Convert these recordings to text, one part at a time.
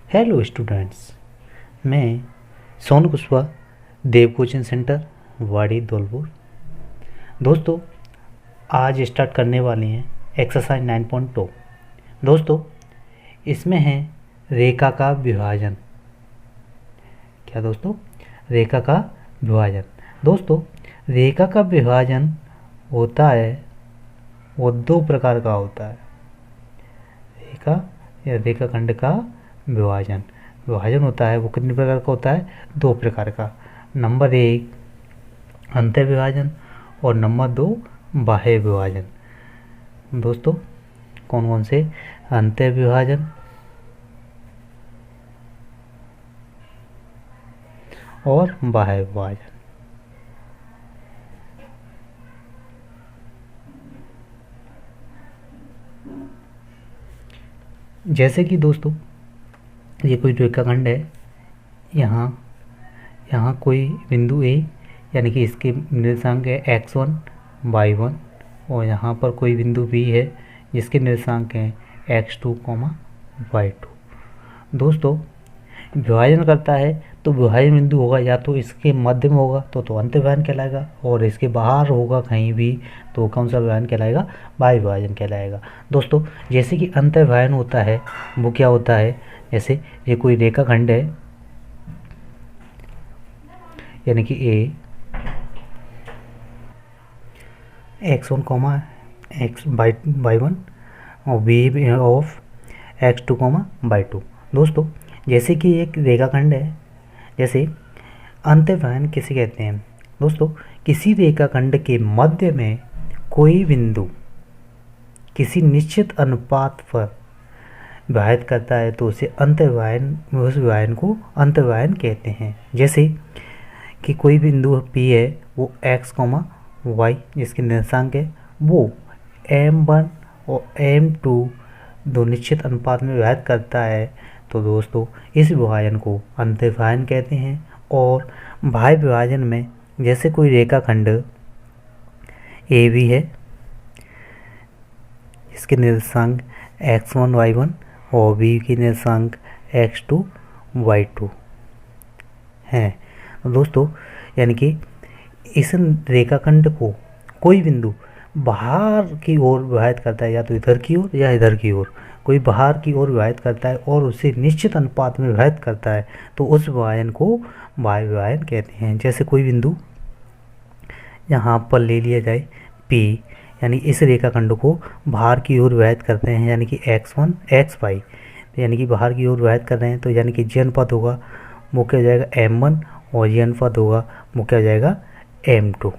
Hello students, मैं सोनू कुशवाहा, देव coaching centre, वाड़ी धौलपुर। दोस्तों, आज स्टार्ट करने वाले हैं एक्सरसाइज 9.2। दोस्तों, इसमें है रेखा का विभाजन। क्या दोस्तों? रेखा का विभाजन। दोस्तों, रेखा का विभाजन होता है, वो दो प्रकार का होता है। रेखा या रेखाखंड का विभाजन विभाजन होता है, वो कितने प्रकार का होता है? दो प्रकार का। नंबर 1 अंतः विभाजन और नंबर 2 बाह्य विभाजन। दोस्तों, कौन कौन से? अंतः विभाजन और बाह्य विभाजन। जैसे कि दोस्तों, ये कोई रेखाखंड है। यहाँ यहाँ कोई बिंदु ए, यानी कि इसके निर्देशांक है x1 y1, और यहाँ पर कोई बिंदु बी है जिसके निर्देशांक हैं x2 y2। दोस्तों, विभाजन करता है तो विभाजन बिंदु होगा या तो इसके मध्य में होगा तो अंतः विभाजन कहलाएगा, और इसके बाहर होगा कहीं भी तो कौन सा विभाजन कहलाएगा? बाह्य विभाजन कहलाएगा। दोस्तों, जैसे कि अंतः विभाजन होता है वो क्या होता है? जैसे ये कोई रेखाखंड है, यानी कि ए x1 x y1 और बी ऑफ x2 y2। दोस्तों, जैसे कि एक रेखाखंड है, जैसे अंतः विभाजन किसे कहते हैं? दोस्तों, किसी रेखाखंड के मध्य में कोई बिंदु किसी निश्चित अनुपात पर विभाजित करता है तो उसे अंतः विभाजन, उस विभाजन को अंतः विभाजन कहते हैं। जैसे कि कोई बिंदु P है, वो x, y जिसके निर्देशांक है वो m1 और m2 दो निश्चित अनुपात में विभाजित करता है, तो दोस्तों इस विभाजन को अंतः विभाजन कहते हैं। और बाह्य विभाजन में जैसे कोई रेखाखंड ए भी है, इसके निर्देशांक x1 y1 और बी के निर्देशांक x2 y2 हैं। दोस्तों, यानी कि इस रेखाखंड को कोई बिंदु बाहर की ओर विभाजित करता है, या तो इधर की ओर या इधर की ओर, कोई बाहर की ओर विभाजित करता है और उसे निश्चित अनुपात में विभाजित करता है तो उस विभाजन को बाह्य विभाजन कहते हैं। जैसे कोई बिंदु यहाँ पर ले लिया जाए P, यानी इस रेखाखंड को बाहर की ओर विभाजित करते हैं, यानी कि x1 xy, यानी कि बाहर की ओर विभाजित कर रहे हैं, तो यानी कि जी अनुपात होगा वो क्या हो जाएगा? m1, और जी अनुपात होगा वो क्या हो जाएगा? m2।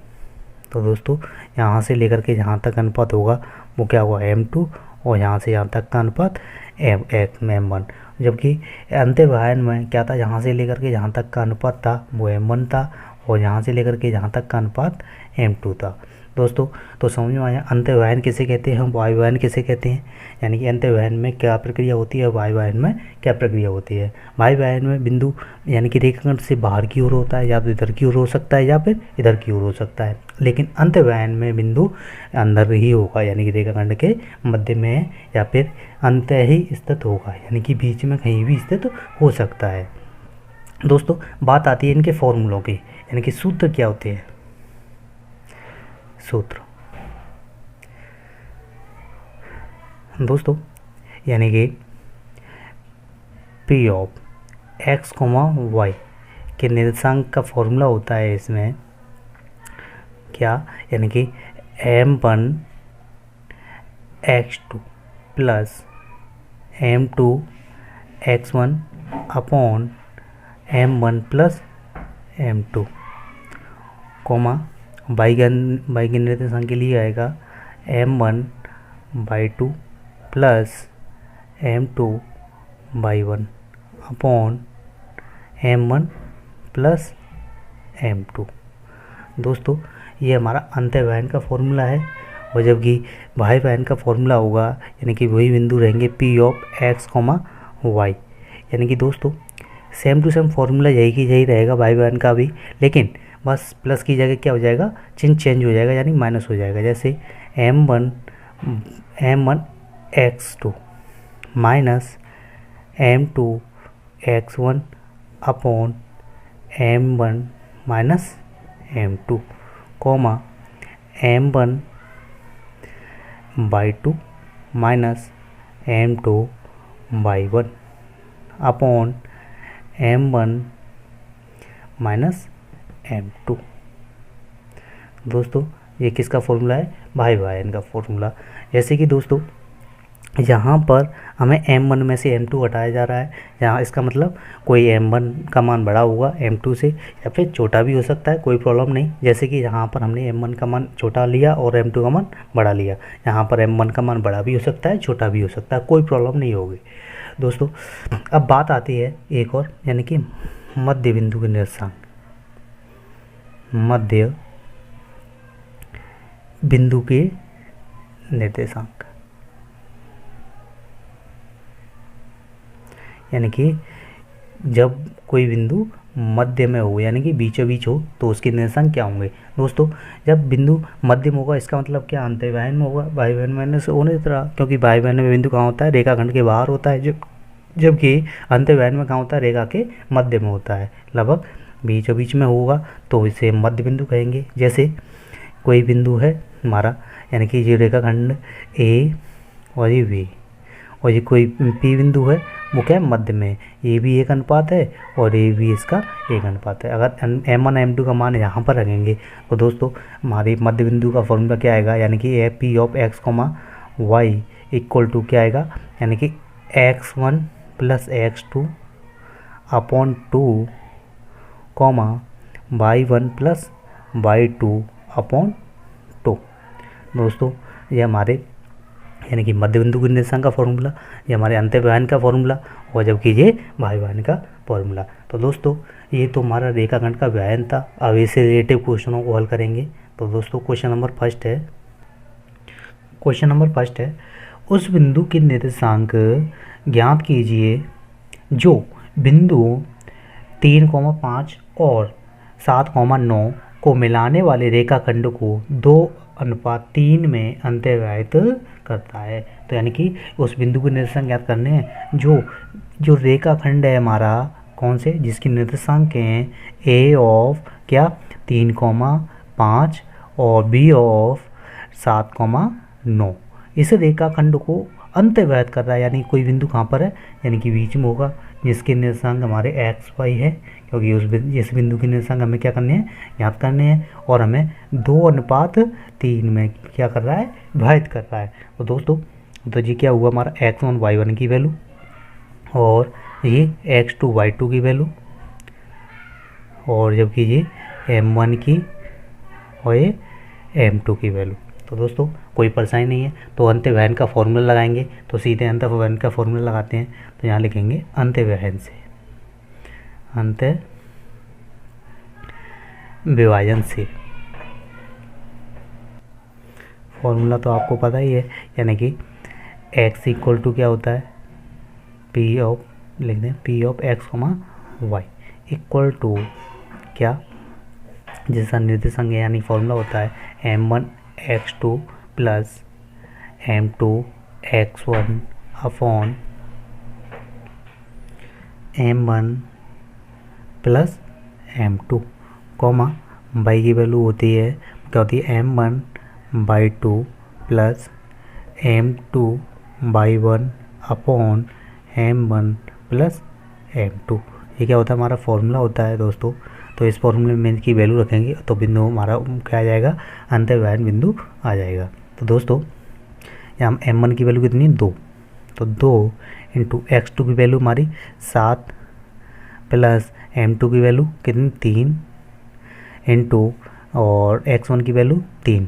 तो दोस्तों, यहाँ से लेकर के जहाँ तक अनुपात होगा वो क्या होगा? m2, और यहाँ से यहाँ तक का अनुपात m1। जबकि अंतः विभाजन में क्या था? यहाँ से लेकर के जहाँ तक का अनुपात था वो m1 था, और यहाँ से लेकर के जहाँ तक का अनुपात m2 था। दोस्तों, तो समझ में आया अंतः विभाजन किसे कहते हैं, हम बाह्य विभाजन किसे कहते हैं, यानी कि अंतः विभाजन में क्या प्रक्रिया होती है, बाह्य विभाजन में क्या प्रक्रिया होती है। बाह्य विभाजन में बिंदु यानी कि रेखाखंड से बाहर की ओर होता है, या तो इधर की ओर हो सकता है या फिर इधर की ओर हो सकता है, लेकिन अंतः विभाजन में बिंदु अंदर ही होगा, यानी कि रेखाखंड के मध्य में या फिर अंतः ही स्थित होगा, यानी कि बीच में कहीं भी स्थित हो सकता है। दोस्तों, बात आती है इनके फॉर्मूलों की, यानी कि सूत्र क्या होते हैं। सूत्र दोस्तों, यानी कि P ऑफ x, y के निर्देशांक का फॉर्मूला होता है इसमें क्या? यानी कि m1 x2 plus m2 x1 upon m1 plus m2, y के निर्देशांक के लिए आएगा m1 y2 plus m2 y1 upon m1 plus m2। दोस्तों, ये हमारा अंतः विभाजन का फॉर्मूला है, और जबकि बाह्य विभाजन का फॉर्मूला होगा, यानी कि वही बिंदु रहेंगे P ऑफ x, y। यानी कि दोस्तों सेम टू सेम फॉर्मूला यही की यही रहेगा बाह्य विभाजन का भी, लेकिन बस प्लस की जगह क्या हो जाएगा? चिन्ह चेंज हो जाएगा, यानी माइनस हो जाएगा। जैसे m1 x2 minus m2 x1 upon m1 minus m2 comma m1 Y 2 minus m2 Y 1 upon m1 minus m2। दोस्तों ये किसका फॉर्मूला है? भाई बाई एन का फॉर्मूला। जैसे कि दोस्तों यहाँ पर हमें m1 में से m2 हटाया जा रहा है, यहाँ इसका मतलब कोई m1 का मान बड़ा होगा m2 से, या फिर छोटा भी हो सकता है, कोई प्रॉब्लम नहीं। जैसे कि यहाँ पर हमने m1 का मान छोटा लिया और m2 का मान बड़ा लिया, यहाँ पर m1 का मान बड़ा भी हो सकता है, छोटा भी हो सकता है, कोई प्रॉब्लम नहीं होगी। दोस्तों अब बात आती है एक और, यानी कि मध्य बिंदु के निर्देशांक। मध्य बिंदु के निर्देशांक यानी कि जब कोई बिंदु मध्य में हो, यानी कि बीचों बीच हो, तो उसके निर्देशांक क्या होंगे? दोस्तों जब बिंदु मध्य में होगा इसका मतलब क्या? अंतर्वहन में होगा, वायु वहन में से होने तरह, क्योंकि वायु वहन में बिंदु कहाँ होता है? रेखाखंड के बाहर होता है, जबकि अंतर्वहन में कहाँ होता है? रेखा के मध्य में होता है, लगभग बीचों बीच में होगा, तो इसे मध्य बिंदु कहेंगे। जैसे कोई बिंदु है हमारा, यानी कि ये रेखाखंड ए और ये बी, और ये कोई पी बिंदु है, वो क्या है? मध्य में। ये भी एक अनुपात है और ये भी इसका एक अनुपात है। अगर m1 m2 का मान यहाँ पर रखेंगे तो दोस्तों हमारे मध्य बिंदु का फॉर्मूला क्या आएगा? यानी कि A P of X comma Y equal to क्या आएगा? यानी कि x1 plus x2 upon 2 comma y1 plus y2 upon 2। दोस्तों ये हमारे यानी कि मध्य बिंदु के निर्देशांक का फॉर्मूला, ये हमारे अंतर्वहन का फॉर्मूला, और जबकि ये वायु वहन का फॉर्मूला। तो दोस्तों ये तो हमारा रेखाखंड का व्यायन था। अब इसे रिलेटिव क्वेश्चनों को हल करेंगे। तो दोस्तों क्वेश्चन नंबर फर्स्ट है उस बिंदु के निर्देशांक ज्ञात कीजिए जो बिंदु 3,5 और 7,9 को मिलाने वाले रेखाखंड को 2:3 में अंतर्व्ययित करता है। तो यानी कि उस बिंदु के निर्देशांक ज्ञात करने हैं जो रेखाखंड है हमारा, कौन से? जिसके निर्देशांक हैं ए ऑफ क्या? 3,5 और बी ऑफ 7,9। इस रेखाखंड को अंतर्व्ययित कर रहा है, यानी कोई बिंदु कहाँ पर है? यानी कि बीच में होगा, जिसके निर्देशांक हमारे एक्स वाई है, क्योंकि इस बिंदु के निर्देशांक हमें क्या करने हैं? ज्ञात करने हैं, और हमें 2:3 में क्या कर रहा है? विभाजित कर रहा है। तो दोस्तों तो ये क्या हुआ? हमारा x1 y1 की वैल्यू, और ये x2 y2 की वैल्यू, और जबकि ये m1 की और ये m2 की वैल्यू। तो दोस्तों कोई परेशानी नहीं है। तो अंतर्वहन का फॉर्मूला लगाएंगे, तो सीधे अंतर्वहन का फॉर्मूला लगाते हैं। तो यहाँ लिखेंगे अंतर्वहन से, विभाजन से। फॉर्मूला तो आपको पता ही है, यानी कि x इक्वल टू क्या होता है? पी ऑफ, लिख दें P of X comma Y equal to क्या? जिसका निर्देशांक यानी फॉर्मूला होता है m1 x2 plus m2 x1 upon m1 plus m2 comma Y की वैल्यू होती है क्या होती है? m1 Y 2 plus m2 Y 1 upon m1 plus m2। ये क्या होता है? हमारा फॉर्मूला होता है दोस्तों। तो इस फॉर्मूले में की वैल्यू रखेंगे तो बिंदु हमारा क्या आ जाएगा? अंतर्वहन बिंदु आ जाएगा। तो दोस्तों यहाँ m1 की वैल्यू कितनी? 2। तो 2 इंटू x2 की वैल्यू हमारी 7 प्लस m2 की वैल्यू कितनी? 3 इंटू और x1 की वैल्यू 3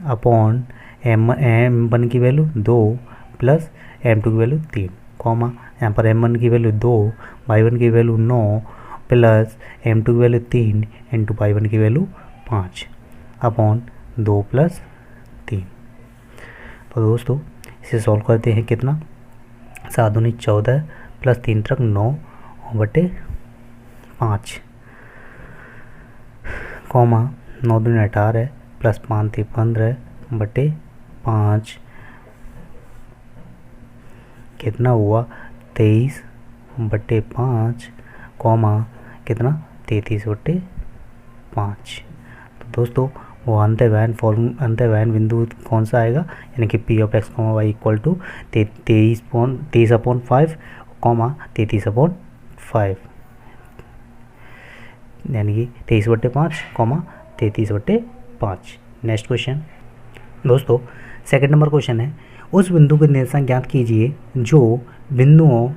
अपॉन m1 की वैल्यू 2 प्लस m2 की वैल्यू 3 कॉमा यहाँ पर m1 की वैल्यू 2, y1 की वैल्यू 9 प्लस m2 की वैल्यू 3 इंटू y1 की वैल्यू 5 अपॉन 2 प्लस 3। तो दोस्तों इसे सॉल्व करते हैं। कितना? 7 दूनी 14 प्लस 3 तक 9 बटे 5 कॉमा 9 दूनी 18 प्लस 5 थी 15 बटे 5 कितना हुआ? 23 5 कॉमा कितना 33/5। तो दोस्तों वो अंतर्वैन बिंदु कौन सा आएगा, यानी कि P of X comma Y equal to 23/5 comma 33/5, यानी कि 23/5 कॉमा 33/5। नेक्स्ट क्वेश्चन दोस्तों, सेकंड नंबर क्वेश्चन है, उस बिंदु के निर्देशांक ज्ञात कीजिए जो बिंदुओं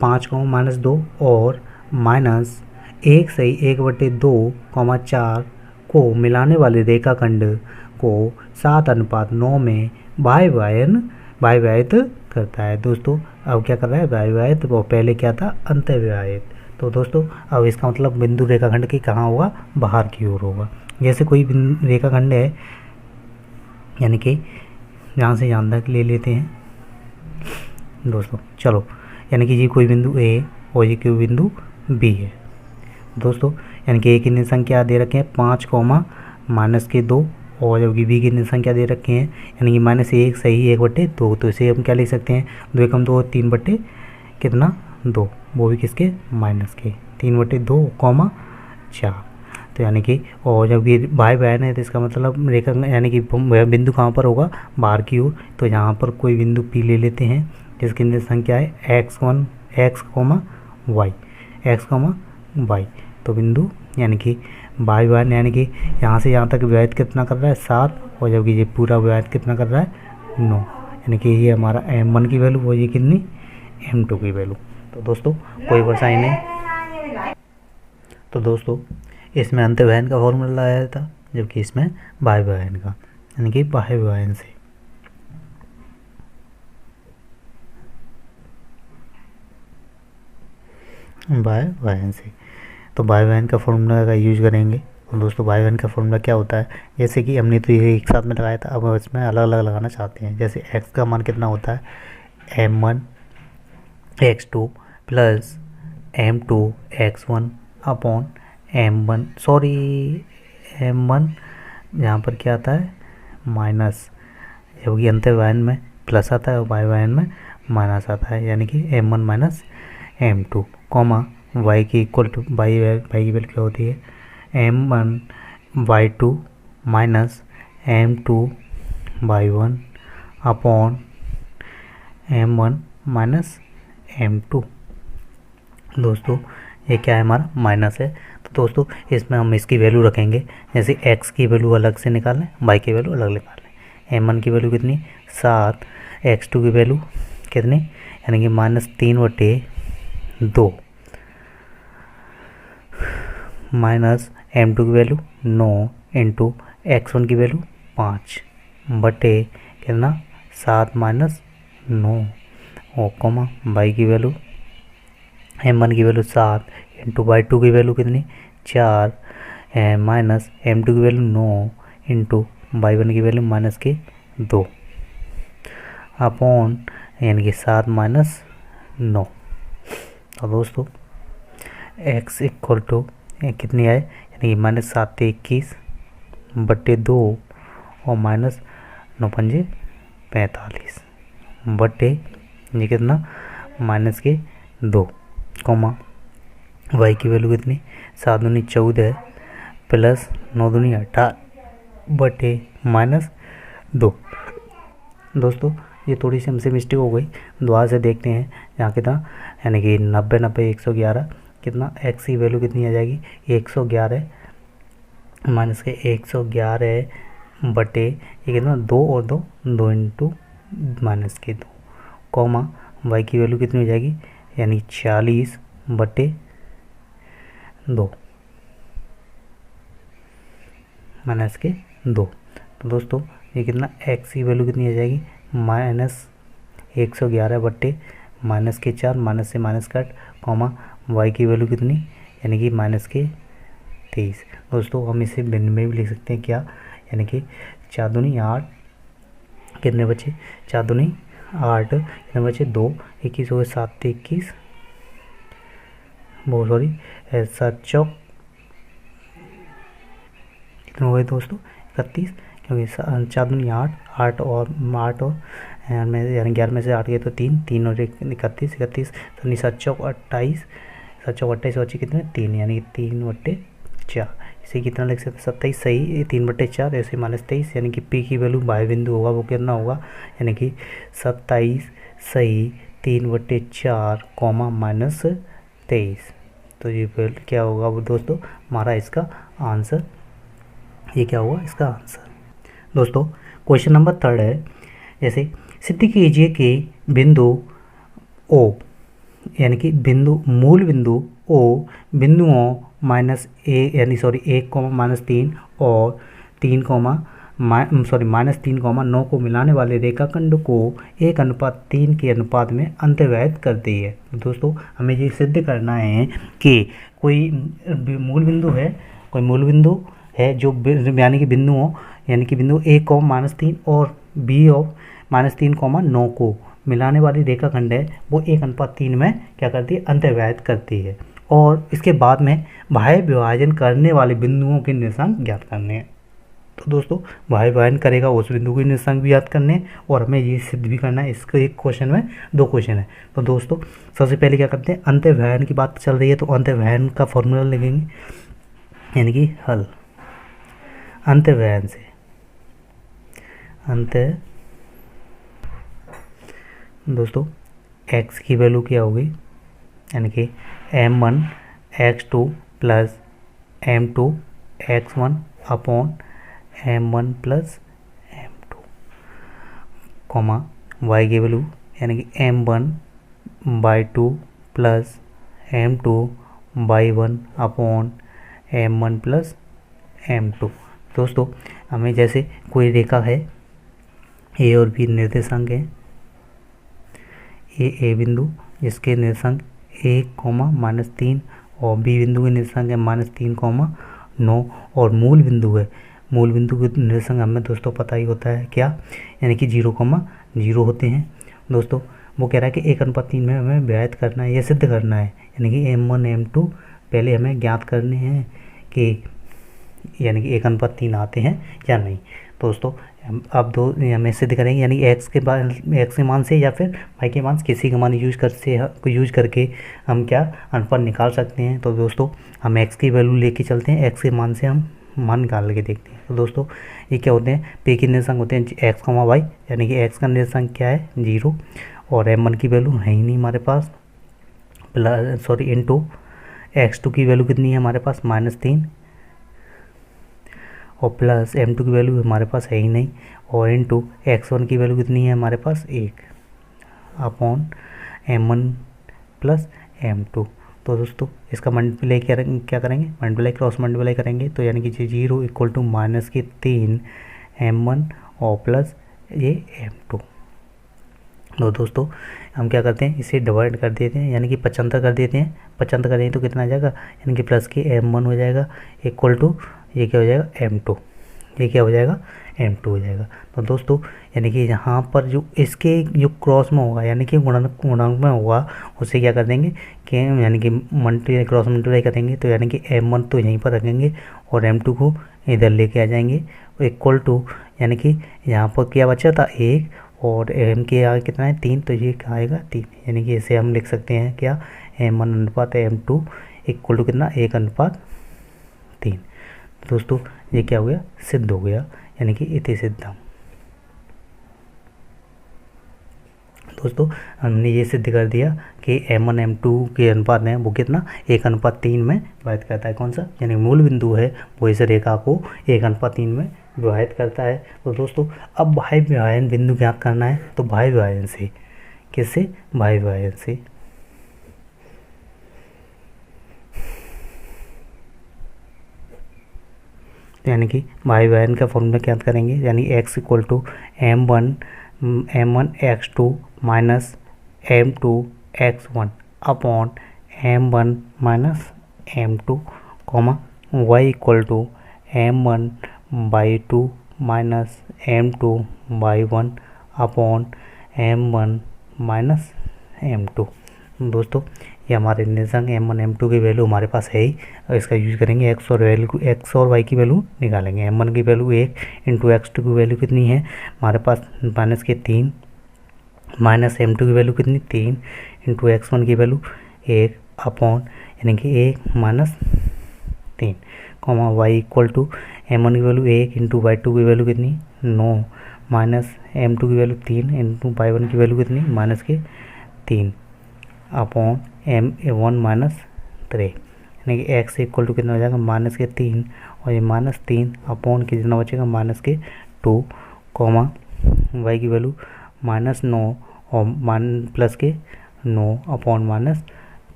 5, -2 और -1/2, 4 को मिलाने वाले रेखाखंड को 7:9 में वायुव्यायित करता है। दोस्तों अब क्या कर रहा है, वायुव्यायित, वो पहले क्या था, अंतर्व्यायित। तो दोस्तों अब इसका मतलब बिंदु रेखाखंड की कहाँ होगा, बाहर की ओर होगा। जैसे कोई रेखाखंड है, यानी कि यहाँ से यहाँ तक ले लेते हैं दोस्तों, चलो, यानी कि ये कोई बिंदु ए और ये कोई बिंदु बी है दोस्तों, यानी कि ए की निर्देशांक क्या दे रखे हैं 5 कॉमा -2, और जबकि बी की निर्देशांक क्या दे रखे हैं, यानी कि -1 सही 1/2। तो इसे हम क्या लिख सकते हैं, 2 एकम 2 3 बटे कितना 2, वो भी किसके माइनस के 3/2 कॉमा 4। तो यानी कि और जब ये बाय बहन है तो इसका मतलब रेखा, यानी कि बिंदु कहाँ पर होगा, बाहर की ओर। तो यहाँ पर कोई बिंदु पी ले लेते हैं जिसकी निर्देशांक क्या है x, y। तो बिंदु यानी कि बाय बहन, यानी कि यहाँ से यहाँ तक व्यवहित कितना कर रहा है 7, और जबकि ये पूरा व्यवहित कितना कर रहा है 9, यानी कि ये हमारा m1 की वैल्यू, वो ये कितनी m2 की वैल्यू। तो दोस्तों कोई परेशानी नहीं। तो दोस्तों इसमें अंतर्वहन का फॉर्मूला लगाया था, जबकि इसमें बाह्य व्यवहन का, यानी कि बाह्य व्यवहन से। तो बाह्य व्यवहन का फॉर्मूला का यूज करेंगे। और दोस्तों बाह्य व्यवहन का फॉर्मूला क्या होता है, जैसे कि हमने तो ये एक साथ में लगाया था, अब हम इसमें अलग अलग लगाना चाहते हैं। जैसे x का मान कितना होता है m1 x2 plus m2 x1 upon m1 यहाँ पर क्या आता है माइनस, जबकि अंतर्वहन में प्लस आता है और बाह्य व्यवहन में माइनस आता है, यानी कि m1 minus m2 comma y की इक्वल टू y की वैल्यू क्या होती है m1 y2 minus m2 y1 upon m1 minus m2। दोस्तों ये क्या है, हमारा माइनस है। तो दोस्तों इसमें हम इसकी वैल्यू रखेंगे, जैसे x की वैल्यू अलग से निकालें, y की वैल्यू अलग निकालें। m1 की वैल्यू कितनी 7, x2 की वैल्यू कितनी, यानी कि -3/2, माइनस m2 की वैल्यू 9 इंटू x1 की वैल्यू 5 बटे कितना 7 माइनस 9, और कॉमा y की वैल्यू m1 की वैल्यू 7 इंटू y2 की वैल्यू कितनी 4 माइनस m2 की वैल्यू 9 इंटू y1 की वैल्यू -2 अपॉन, यानी कि 7 माइनस 9। तो दोस्तों x इक्वल टू कितनी आए, यानी कि -7 21 बटे 2 और -9 45 बटे ये कितना -2 कॉमा y की वैल्यू कितनी 7 दूनी 14 प्लस 9 दूनी 18 बटे -2। दोस्तों ये थोड़ी सी हमसे मिस्टेक हो गई, दोबारा से देखते हैं यहाँ कितना, यानी कि 90 111 कितना x की वैल्यू कितनी आ जाएगी 111 माइनस के 111 बटे ये कितना 2 और 2 इंटू -2 कॉमा y की वैल्यू कितनी हो जाएगी, यानी 40 बटे 2 -2। तो दोस्तों ये कितना x की वैल्यू कितनी आ जाएगी -111 बटे -4 माइनस से माइनस कट कॉमा y की वैल्यू कितनी, यानी कि -23। दोस्तों हम इसे भिन्न में भी लिख सकते हैं क्या, यानी कि 4 दूनी 8 कितने बचे 4 दूनी 8 कितने बचे 2 21 हो गए 7 21 बहुत सॉरी 7 चौक कितने हो गए दोस्तों 31, क्योंकि 4 दूनी 8 और यानी 11 में से 8 गए तो 3, 3 और 1 31, 31 तो 7 चौक 28, 7 चौक 28 बचे कितने 3, यानी 3/4। इसे कितना लिख सकते 27 सही 3/4 ऐसे -23, यानी कि पी की वैल्यू बाह्य बिंदु होगा वो कितना होगा, यानी कि 27 सही 3/4 कॉमा -23। तो ये वैल्यू क्या होगा वो दोस्तों हमारा इसका आंसर, ये क्या हुआ इसका आंसर। दोस्तों क्वेश्चन नंबर 3 है, जैसे सिद्ध कीजिए कि बिंदु ओ, यानी कि मूल बिंदु ओ बिंदुओं -1, 1, और 3, -3, 9 को मिलाने वाले रेखाखंड को 1:3 के अनुपात में अंतर्व्यक्त करती है। दोस्तों हमें ये सिद्ध करना है कि कोई मूल बिंदु है जो यानी कि बिंदु 1, -3 और बी ऑफ -3, 9 को मिलाने वाली रेखाखंड है वो 1:3 में क्या करती है अंतर्व्यक्त करती है। और इसके बाद में बाह्य विभाजन करने वाले बिंदुओं के निर्देशांक ज्ञात करने हैं। तो दोस्तों बाह्य विभाजन करेगा उस बिंदु के निर्देशांक भी ज्ञात करने हैं और हमें ये सिद्ध भी करना है। इसको एक क्वेश्चन में 2 क्वेश्चन है। तो दोस्तों सबसे पहले क्या करते हैं, अंतर्व्ययन की बात चल रही है तो अंतर्व्ययन का फॉर्मूला लिखेंगे, यानी कि हल अंतर्व्ययन से दोस्तों x की वैल्यू क्या होगी, यानी कि m1 x2 plus m2 x1 upon m1 plus m2, comma y की वैल्यू यानी कि m1/2 plus m2/1 upon m1 plus m2। दोस्तों हमें जैसे कोई रेखा है, ए और बी निर्देशांक है, ए बिंदु जिसके निर्देशांक 1, -3 और बी बिंदु के निर्देशांक है -3, 9 और मूल बिंदु है। मूल बिंदु के निर्देशांक हमें दोस्तों पता ही होता है क्या, यानी कि 0, होते हैं। दोस्तों वो कह रहा है कि 1:3 में हमें विभाजित करना है, यह सिद्ध करना है, यानी कि m1 m2 पहले हमें ज्ञात करने हैं कि यानी कि 1:3 आते हैं या नहीं। दोस्तों अब हमें सिद्ध करेंगे, यानी x के मान से या फिर y के मान से किसी का मान यूज करके हम क्या अनुपात निकाल सकते हैं। तो दोस्तों हम x की वैल्यू लेके चलते हैं, x के मान से हम मान निकाल के देखते हैं। तो दोस्तों ये क्या होते हैं, p के निर्देशांक होते हैं x, y, यानी कि x का निर्देशांक क्या है 0 और m1 की वैल्यू है ही नहीं हमारे पास, इनटू x2 की वैल्यू कितनी है हमारे पास -3 और प्लस m2 की वैल्यू हमारे पास है ही नहीं, और इनटू x1 की वैल्यू कितनी है हमारे पास 1 अपॉन m1 प्लस m2। तो दोस्तों इसका मल्टीप्लाई क्या करेंगे, क्रॉस मल्टीप्लाई करेंगे, तो यानी कि 0 = -3 m1 और प्लस ये m2। तो दोस्तों हम क्या करते हैं, इसे डिवाइड कर देते हैं, यानी कि 75 कर देते हैं। 75 करेंगे तो कितना आ जाएगा, यानी कि प्लस के m1 हो जाएगा इक्वल टू ये क्या हो जाएगा m2, ये क्या हो जाएगा m2 हो जाएगा। तो दोस्तों यानी कि यहाँ पर जो इसके जो क्रॉस में होगा, यानी कि गुणांक में होगा, उसे क्या कर देंगे कि यानी कि क्रॉस मल्टीप्लाई करेंगे, तो यानी कि m1 तो यहीं पर रखेंगे और m2 को इधर लेके आ जाएंगे इक्वल टू, यानी कि यहाँ पर क्या बचा था 1 और m के आगे कितना है 3, तो ये क्या आएगा 3, यानी कि इसे हम लिख सकते हैं क्या m1 अनुपात m2 इक्वल टू कितना 1:3। दोस्तों ये क्या हो गया, सिद्ध हो गया, यानी कि इति सिद्धम। दोस्तों हमने ये सिद्ध कर दिया कि m1 m2 के अनुपात में वो कितना 1:3 में विभाजित करता है। कौन सा, यानी मूल बिंदु है वो इस रेखा को 1:3 में विभाजित करता है। तो दोस्तों अब बाह्य विभाजन बिंदु ज्ञात करना है, तो बाह्य विभाजन से किससे, बाह्य विभाजन से यानी कि बाह्य विभाजन का फॉर्मूला क्या करेंगे, यानी x = m1 x2 minus m2 x1 upon m1 minus m2, y = m1/2 minus m2/1 upon m1 minus m2। दोस्तों ये हमारे निर्देशांक m1 m2 की वैल्यू हमारे पास है ही, और इसका यूज करेंगे x और y की वैल्यू निकालेंगे। m1 की वैल्यू 1 इंटू x2 की वैल्यू कितनी है हमारे पास -3 माइनस M2 की वैल्यू कितनी 3 इंटू X1 की वैल्यू 1 अपॉन यानी कि 1 minus 3 comma y equal to M1 की वैल्यू 1 इंटू Y2 की वैल्यू कितनी 9 माइनस M2 की वैल्यू 3 इंटू Y1 की वैल्यू कितनी माइनस के 3 अपॉन M1 माइनस 3 यानी कि x इक्वल टू कितना हो जाएगा माइनस के 3 और ये माइनस 3 अपॉन कितना बचेगा माइनस के 2 कॉमा y की वैल्यू माइनस 9 और प्लस के 9 अपॉन माइनस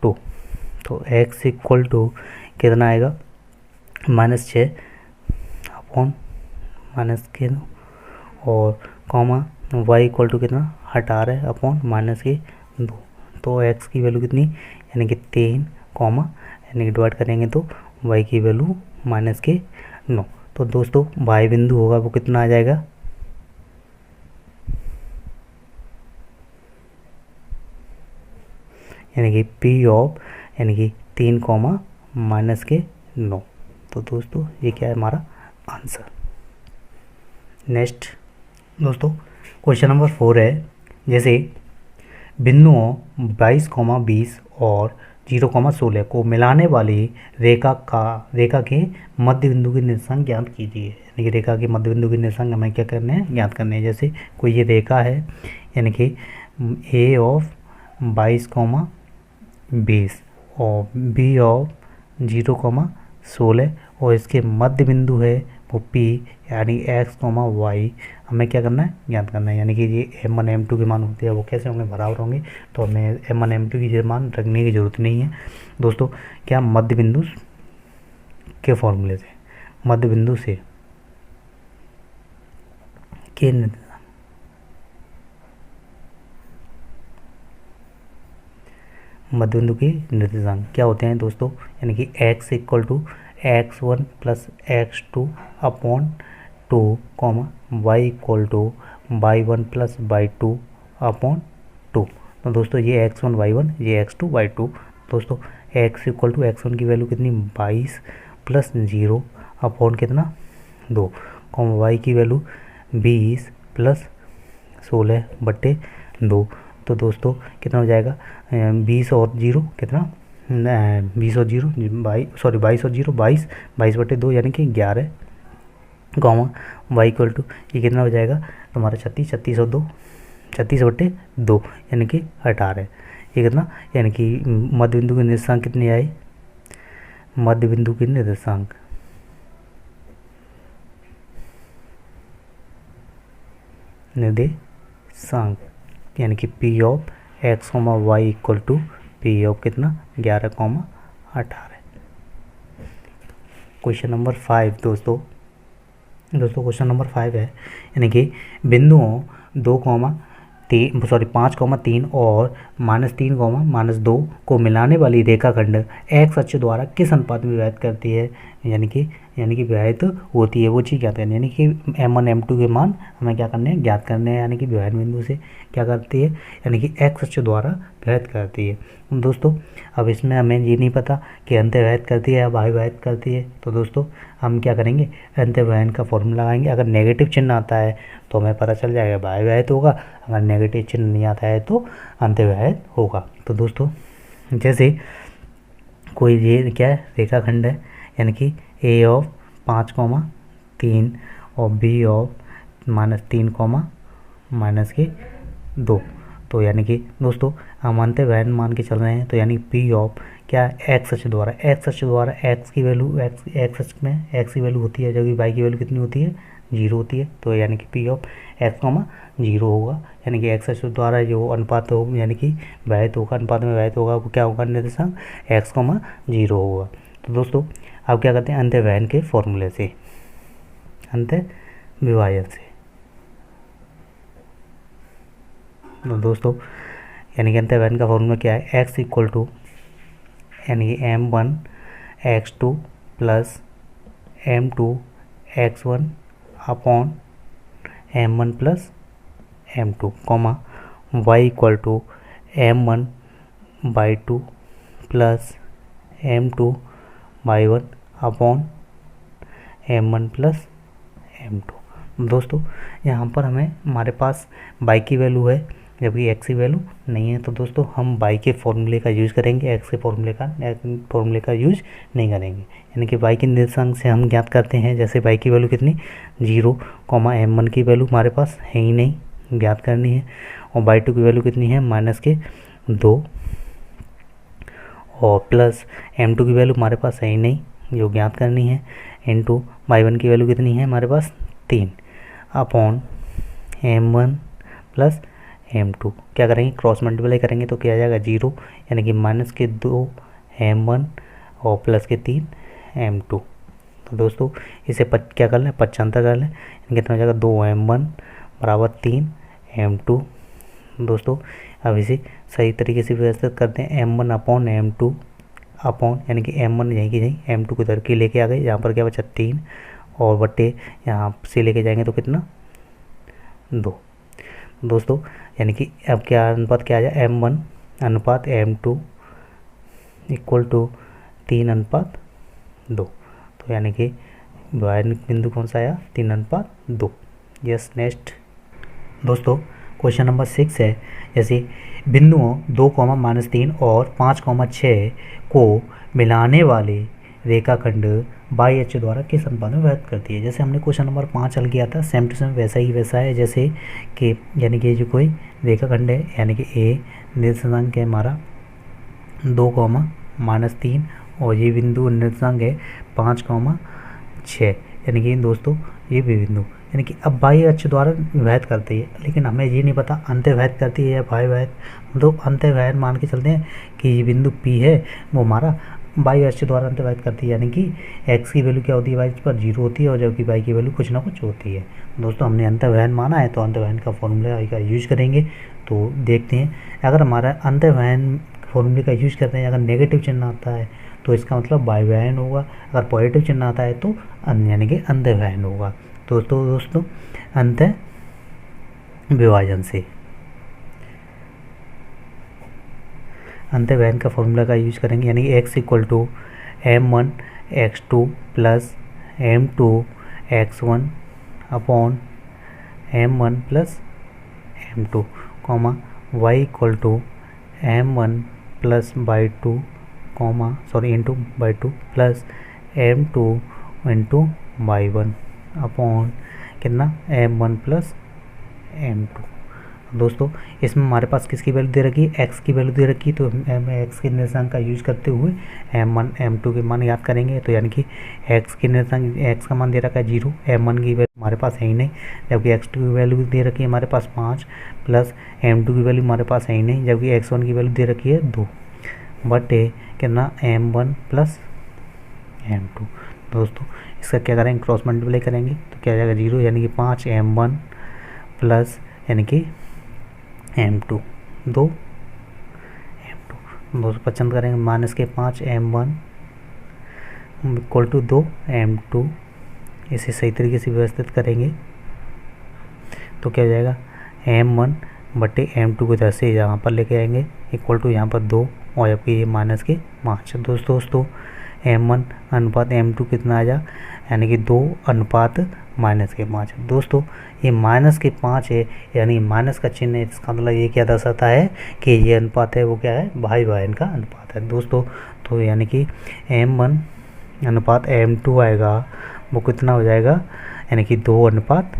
2। तो x इक्वल टू कितना आएगा माइनस 6 अपॉन माइनस के 9 और कॉमा y इक्वल टू कितना 18 अपॉन माइनस के 2। तो x की वैल्यू कितनी यानी कि 3 कॉमा यानी कि डिवाइड करेंगे तो y की वैल्यू माइनस के 9। तो दोस्तों y बिंदु होगा वो कितना आ जाएगा यानी कि p ऑफ यानी कि 3 कॉमा माइनस के 9। तो दोस्तों ये क्या है हमारा आंसर। नेक्स्ट दोस्तों क्वेश्चन नंबर 4 है जैसे बिंदुओं 22,20 और 0,16 को मिलाने वाली रेखा के मध्य बिंदु के निर्देशांक ज्ञात कीजिए। यानी कि रेखा के मध्य बिंदु के निर्देशांक हमें क्या करने हैं ज्ञात करने हैं। जैसे कोई ये रेखा है यानी कि A ऑफ 22,20 और B ऑफ 0,16 और इसके मध्य बिंदु है वो P यानी x, y हमें क्या करना है ज्ञात करना है। यानी कि ये M1 M2 के मान होते हैं वो कैसे होंगे बराबर होंगे। तो हमें M1 M2 की मान रखने की ज़रूरत नहीं है दोस्तों। क्या मध्य बिंदु के फॉर्मूले से मध्य बिंदु से के मध्य बिंदु के निर्देशांक क्या होते हैं दोस्तों। यानी कि x equal to x1 plus x2 upon 2 comma y equal to y1 plus y2 upon 2। तो दोस्तों ये x1 y1 ये x2 y2। दोस्तों x इक्वल टू x1 की वैल्यू कितनी 22 प्लस 0 अपॉन कितना 2 कॉमा y की वैल्यू 20 प्लस 16 बट्टे 2। तो दोस्तों कितना हो जाएगा 20 और 0 कितना 20 और 0 22 और 0 22 बटे 2 यानी कि 11 कॉमा y इक्वल टू ये कितना हो जाएगा तुम्हारा 36 और 2 36 बटे 2 यानी कि 18। ये कितना यानी कि मध्य बिंदु के निर्देशांक कितने आए मध्य बिंदु के निर्देशांक यानी कि P of x, y equal to P of कितना 11,18। क्वेश्चन नंबर 5 दोस्तों क्वेश्चन नंबर 5 है यानी कि बिंदुओं 5,3 और -3, -2 को मिलाने वाली रेखाखंड x अक्ष द्वारा किस अनुपात में विभाजित करती है। यानी कि विभाजित होती है वो चीज़ क्या करनी है। यानी कि M1 M2 के मान हमें क्या करने हैं ज्ञात करने हैं। यानी कि विभाजन बिंदु से क्या करती है यानी कि x अक्ष द्वारा विभाजित करती है। दोस्तों अब इसमें हमें ये नहीं पता कि अंतर्विभाजित करती है या बाह्य विभाजित करती है। तो दोस्तों हम क्या करेंगे अंतर्विभाजन का फॉर्मूला लगाएंगे। अगर नेगेटिव चिन्ह आता है तो हमें पता चल जाएगा बाह्य विभाजित होगा, अगर नेगेटिव चिन्ह नहीं आता है तो अंतर्विभाजित होगा। तो दोस्तों जैसे कोई ये क्या है रेखाखंड है यानी कि A ऑफ 5,3 और B ऑफ -3, -2। तो यानी कि दोस्तों हम अंतर्विभाजन मान के चल रहे हैं। तो यानी P ऑफ क्या x अक्ष द्वारा x की वैल्यू x अक्ष में x की वैल्यू होती है जबकि y की वैल्यू कितनी होती है 0 होती है। तो यानी कि P ऑफ x, 0 होगा। यानी कि x अक्ष द्वारा जो अनुपात हो यानी कि विभाजित होगा अनुपात में विभाजित होगा वो क्या होगा निर्देशांक x, 0 होगा। तो दोस्तों अब क्या करते हैं अंतर्विभाजन के फॉर्मूले से अंतर्विभाजन से। तो दोस्तों यानी कि अंतर्विभाजन का फॉर्मूला क्या है x इक्वल टू यानी कि M1 x2 plus M2 x1 upon M1 plus M2 comma y equal to M1 y2 plus M2 y1 upon M1 plus M2। दोस्तों यहाँ पर हमारे पास y की वैल्यू है जबकि एक्स की वैल्यू नहीं है। तो दोस्तों हम वाई के फॉर्मूले का यूज़ करेंगे, एक्स के फॉर्मूले का यूज नहीं करेंगे। यानी कि वाई के निर्देशांक से हम ज्ञात करते हैं, जैसे वाई की वैल्यू कितनी 0, m1 की वैल्यू हमारे पास है ही नहीं, ज्ञात करनी है। और y2 की वैल्यू कितनी है -2, और प्लस m2 की वैल्यू हमारे पास है ही नहीं, जो ज्ञात करनी है। इनटू y1 की वैल्यू कितनी है हमारे पास 3 अपॉन m1 प्लस m2। क्या करेंगे, क्रॉस मल्टीप्लाई करेंगे तो क्या आ जाएगा 0, यानी कि -2 m1 और प्लस 3 m2। तो दोस्तों इसे क्या कर लें, पक्षांतर कर लें, यानी कितना हो जाएगा 2 m1 बराबर 3 m2। दोस्तों अब इसे सही तरीके से व्यवस्थित करते हैं, m1 अपॉन m2 अपॉन, यानी कि m1 यहीं की यहीं, m2 को इधर की लेके आ गए, यहाँ पर क्या बचा 3 और बट्टे यहाँ से लेके जाएंगे तो कितना 2। दोस्तों यानी कि अब क्या अनुपात क्या आ जाए, m1 अनुपात m2 इक्वल टू 3:2। तो यानी कि बिंदु कौन सा आया 3:2। यस नेक्स्ट दोस्तों क्वेश्चन नंबर 6 है, जैसे बिंदुओं 2, -3 और 5, 6 को मिलाने वाले रेखाखंड बाई एच द्वारा किस अनुपात में व्यक्त करती है। जैसे हमने क्वेश्चन नंबर 5 हल किया था, सेम टू सेम वैसा ही वैसा है, जैसे कि यानी कि जो कोई रेखाखंड है, यानी कि ए निर्देशांक है हमारा 2, -3 और ये बिंदु निर्देशांक है 5, 6, यानी कि दोस्तों ये भी बिंदु यानी कि अब बाई अक्ष द्वारा विभाजित करती है, लेकिन हमें ये नहीं पता अंतर्विभाजित करती है या बाह्य विभाजित। हम तो अंतर्विभाजित मान के चलते हैं कि ये बिंदु P है वो हमारा बाई अक्ष द्वारा अंतर्विभाजित करती है, यानी कि x की वैल्यू क्या होती है वाई पर 0 होती है और जबकि y की वैल्यू कुछ ना कुछ होती है। दोस्तों हमने अंतर्विभाजन माना है तो अंतर्विभाजन का फॉर्मूला का यूज करेंगे। तो देखते हैं अगर हमारा अंतर्विभाजन फॉर्मूले का यूज करते हैं, अगर नेगेटिव चिन्ह आता है तो इसका मतलब बाह्य विभाजन होगा, अगर पॉजिटिव चिन्ह आता है तो यानी कि अंतर्विभाजन होगा। दोस्तों अंत विभाजन से अंतर्विभाजन का फॉर्मूला का यूज करेंगे, यानी कि x equal to m1 x2 plus m2 x1 upon m1 plus m2 comma y equal to m1 plus y2 into y2 plus m2 into y1 upon कितना m1 प्लस m2। दोस्तों इसमें हमारे पास किसकी value दे रखी है, x की value दे रखी है, तो x के निर्देशांक का यूज करते हुए m1 m2 के मान याद करेंगे। तो यानी कि x के निर्देशांक x का मान दे रखा है 0, m1 की वैल्यू हमारे पास है ही नहीं, जबकि x2 की वैल्यू दे रखी है हमारे पास 5 प्लस m2 की वैल्यू हमारे पास है ही नहीं, जबकि x1 की वैल्यू दे रखी है 2 बटे कितना m1 प्लस m2। दोस्तों इसका क्या करेंगे, क्रॉस मल्टीप्लाई करेंगे तो क्या आ जाएगा 0, यानी कि 5 m1 प्लस यानी कि m2 2 m2। दोस्तों पसंद करेंगे माइनस के 5 m1 इक्वल टू 2 m2। इसे सही तरीके से व्यवस्थित करेंगे तो क्या हो जाएगा m1 बटे m2 को इधर से यहाँ पर लेके आएंगे इक्वल टू यहाँ पर 2 और जबकि ये माइनस के 5। दोस्तों m1 अनुपात m2 कितना आ जा, यानी कि 2 अनुपात माइनस के 5। दोस्तों ये माइनस के 5 है, यानी माइनस का चिन्ह है, इसका मतलब ये क्या दर्शाता है कि ये अनुपात है वो क्या है भाई बहन का अनुपात है। दोस्तों तो यानी कि m1 अनुपात m2 आएगा वो कितना हो जाएगा, यानी कि 2 अनुपात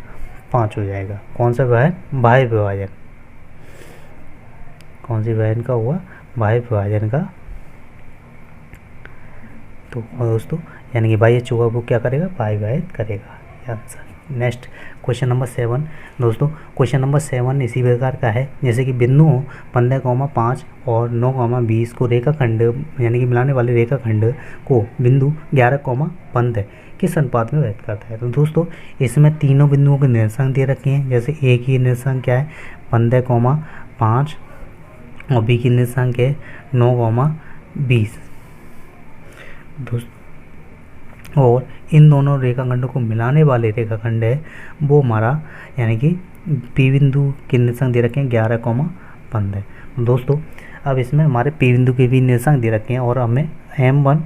5 हो जाएगा। कौन सा बहन, भाई विभाजन, कौन सी बहन का हुआ, भाई विभाजन का। तो दोस्तों यानी कि बाई एच होगा वो क्या करेगा, भाई विभाजित करेगा। Answer next question number 7। दोस्तों क्वेश्चन नंबर 7 इसी प्रकार का है, जैसे कि बिंदुओं 15,5 और 9,20 को रेखाखंड यानी कि मिलाने वाले रेखाखंड को बिंदु 11,15 किस अनुपात में व्यक्त करता है। तो दोस्तों इसमें तीनों बिंदुओं के निर्देशांक दे रखे हैं, जैसे ए की निर्देशांक क्या है 15,5 और बी की निर्देशांक है 9,20। दोस्तों और इन दोनों रेखाखंडों को मिलाने वाले रेखाखंड है वो हमारा यानी कि पी बिंदु के निर्देशांक दे रखे हैं 11,15। दोस्तों अब इसमें हमारे पी बिंदु के भी निर्देशांक दे रखे हैं और हमें m1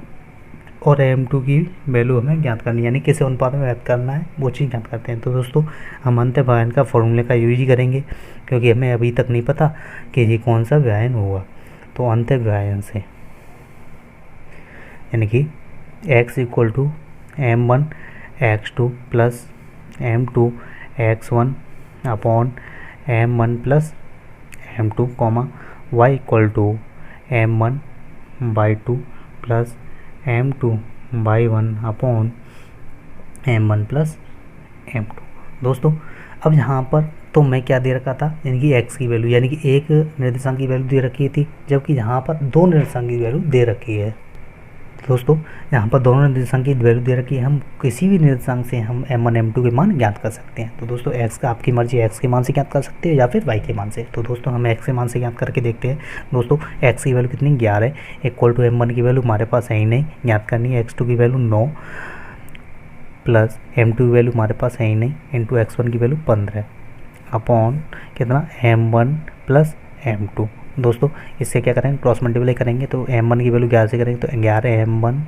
और m2 की वैल्यू हमें ज्ञात करनी है, यानी किस अनुपात में व्यक्त करना है वो चीज़ ज्ञात करते हैं। तो दोस्तों हम अंत व्यायन का फॉर्मूले का यूज ही करेंगे, क्योंकि हमें अभी तक नहीं पता कि ये कौन सा व्यायन होगा। तो अंत व्यायन से यानी कि x equal to m1 x2 plus m2 x1 upon m1 plus m2 comma y equal to m1 y2 plus m2 y1 upon m1 plus m2। दोस्तों अब यहाँ पर तो मैं क्या दे रखा था, यानी कि x की वैल्यू, यानी कि एक निर्देशांक की वैल्यू दे रखी थी, जबकि यहाँ पर दो निर्देशांक की वैल्यू दे रखी है। दोस्तों यहाँ पर दोनों निर्देशांक की वैल्यू दे रखी है, हम किसी भी निर्देशांक से हम m1 m2 के मान ज्ञात कर सकते हैं। तो दोस्तों x का आपकी मर्जी, x के मान से ज्ञात कर सकते हैं या फिर y के मान से। तो दोस्तों हम x के मान से ज्ञात करके देखते हैं। दोस्तों x की वैल्यू कितनी 11 इक्वल टू m1 की वैल्यू हमारे पास है ही नहीं, ज्ञात करनी है। x2 की वैल्यू 9 प्लस m2 की वैल्यू हमारे पास है ही नहीं, इंटू x1 की वैल्यू 15 अपॉन कितना m1 प्लस m2। दोस्तों इससे क्या करेंगे, क्रॉस मल्टीप्लाई करेंगे तो m1 की वैल्यू 11 से करेंगे तो 11 m1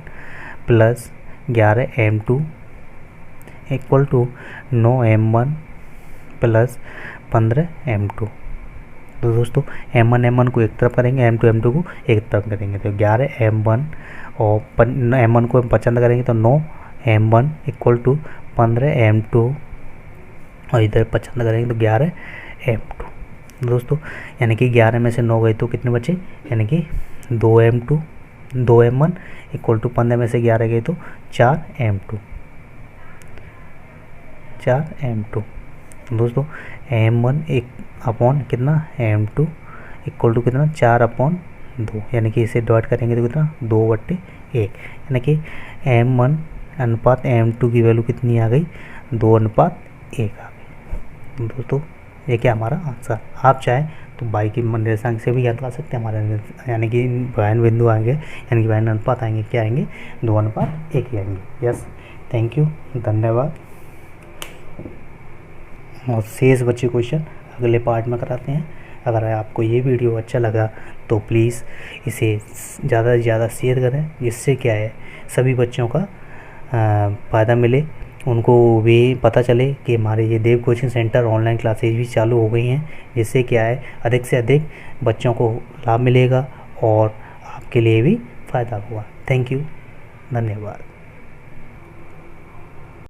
plus 11 m2 equal to 9 m1 plus 15 m2। तो दोस्तों m1 m1 को एक तरफ करेंगे, m2 m2 को एक तरफ करेंगे तो 11 m1 और m1 को हम 55 करेंगे तो 9 m1 इक्वल टू 15 m2 और इधर 55 करेंगे तो 11 m2। दोस्तों यानी कि 11 में से 9 गए तो कितने बचे, यानी कि 2 m1 इक्वल टू 15 में से 11 गए तो 4 m2। दोस्तों m1 एक अपॉन कितना m2 इक्वल टू कितना 4 अपॉन 2, यानी कि इसे डिवाइड करेंगे तो कितना 2/1, यानी कि m1 अनुपात m2 की वैल्यू कितनी आ गई, 2:1 आ गई। दोस्तों ये क्या हमारा आंसर। आप चाहे तो y की निर्देशांक से भी ज्ञात कर सकते हैं हमारे, यानी कि व्यायन बिंदु आएंगे, यानी कि व्यायन अनुपात आएंगे, क्या आएंगे 2:1 ही आएंगे। यस, थैंक यू, धन्यवाद। और शेष बचे क्वेश्चन अगले पार्ट में कराते हैं। अगर आपको ये वीडियो अच्छा लगा तो प्लीज़ इसे ज़्यादा से ज़्यादा शेयर करें, जिससे क्या है सभी बच्चों का फ़ायदा मिले, उनको भी पता चले कि हमारे ये देव कोचिंग सेंटर ऑनलाइन क्लासेज भी चालू हो गई हैं, जिससे क्या है अधिक से अधिक बच्चों को लाभ मिलेगा और आपके लिए भी फ़ायदा होगा। थैंक यू, धन्यवाद।